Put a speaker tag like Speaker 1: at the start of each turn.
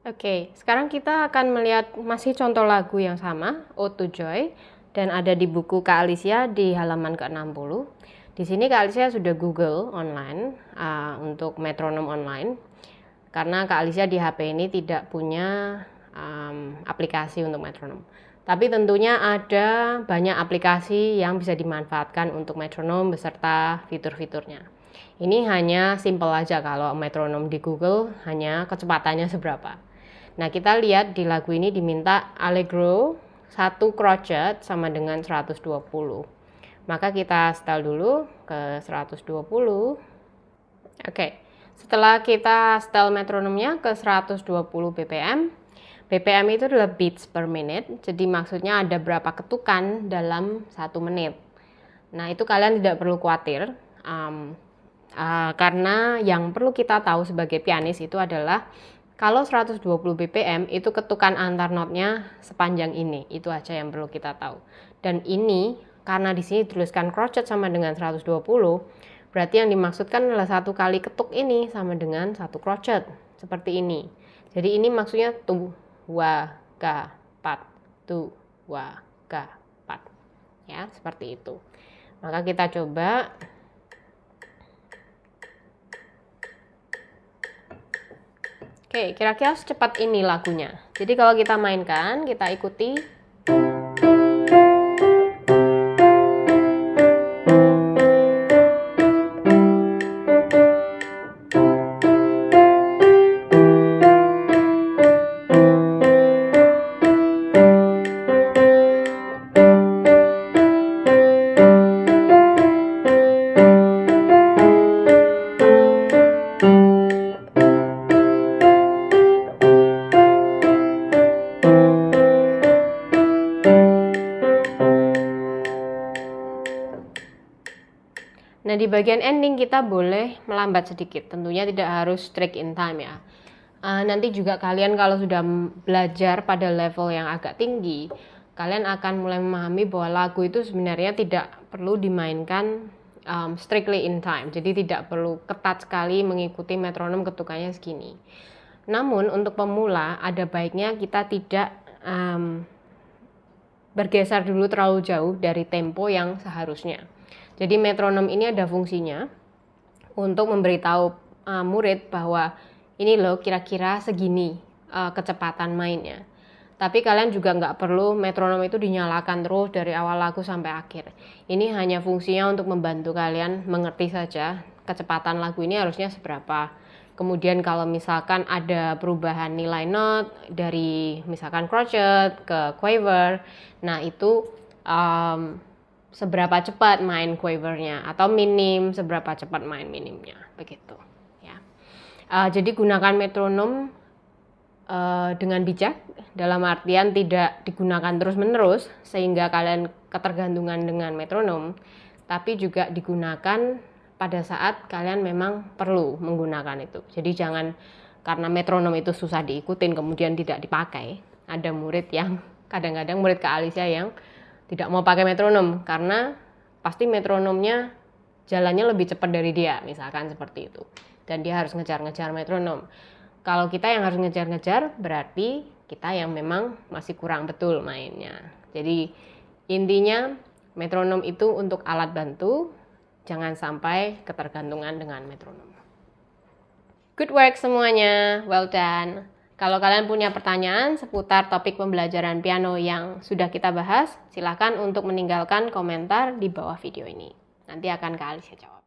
Speaker 1: Oke, sekarang kita akan melihat masih contoh lagu yang sama, Ode to Joy, dan ada di buku Kak Alicia di halaman ke-60. Di sini Kak Alicia sudah Google online untuk metronom online, karena Kak Alicia di HP ini tidak punya aplikasi untuk metronom. Tapi tentunya ada banyak aplikasi yang bisa dimanfaatkan untuk metronom beserta fitur-fiturnya. Ini hanya simple aja kalau metronom di Google, hanya kecepatannya seberapa. Nah, kita lihat di lagu ini diminta allegro 1 crotchet sama dengan 120. Maka kita setel dulu ke 120. Oke, setelah kita setel metronomnya ke 120 BPM, BPM itu adalah beats per minute, jadi maksudnya ada berapa ketukan dalam 1 menit. Nah, itu kalian tidak perlu khawatir, karena yang perlu kita tahu sebagai pianis itu adalah kalau 120 BPM itu ketukan antar notnya sepanjang ini, itu aja yang perlu kita tahu. Dan ini karena di sini dituliskan crotchet sama dengan 120, berarti yang dimaksudkan adalah 1 kali ketuk ini sama dengan 1 crotchet, seperti ini. Jadi ini maksudnya tu wa ga pat, tu wa ga pat. Ya, seperti itu. Maka kita coba. Oke, kira-kira secepat ini lagunya. Jadi kalau kita mainkan, kita ikuti. Nah, di bagian ending kita boleh melambat sedikit, tentunya tidak harus strict in time ya. Nanti juga kalian kalau sudah belajar pada level yang agak tinggi, kalian akan mulai memahami bahwa lagu itu sebenarnya tidak perlu dimainkan strictly in time, jadi tidak perlu ketat sekali mengikuti metronom ketukannya segini. Namun untuk pemula ada baiknya kita tidak bergeser dulu terlalu jauh dari tempo yang seharusnya. Jadi metronom ini ada fungsinya untuk memberitahu murid bahwa ini loh kira-kira segini kecepatan mainnya. Tapi kalian juga nggak perlu metronom itu dinyalakan terus dari awal lagu sampai akhir. Ini hanya fungsinya untuk membantu kalian mengerti saja kecepatan lagu ini harusnya seberapa. Kemudian kalau misalkan ada perubahan nilai not dari misalkan crotchet ke quaver, nah itu seberapa cepat main quavernya atau minim seberapa cepat main minimnya, begitu ya. Jadi gunakan metronom dengan bijak, dalam artian tidak digunakan terus-menerus sehingga kalian ketergantungan dengan metronom, tapi juga digunakan pada saat kalian memang perlu menggunakan itu. Jadi jangan karena metronom itu susah diikutin kemudian tidak dipakai. Ada murid yang kadang-kadang murid Kak Alicia yang tidak mau pakai metronom karena pasti metronomnya jalannya lebih cepat dari dia, misalkan seperti itu. Dan dia harus ngejar-ngejar metronom. Kalau kita yang harus ngejar-ngejar berarti kita yang memang masih kurang betul mainnya. Jadi intinya metronom itu untuk alat bantu, jangan sampai ketergantungan dengan metronom. Good work semuanya, well done. Kalau kalian punya pertanyaan seputar topik pembelajaran piano yang sudah kita bahas, silakan untuk meninggalkan komentar di bawah video ini. Nanti akan Kak Alicia jawab.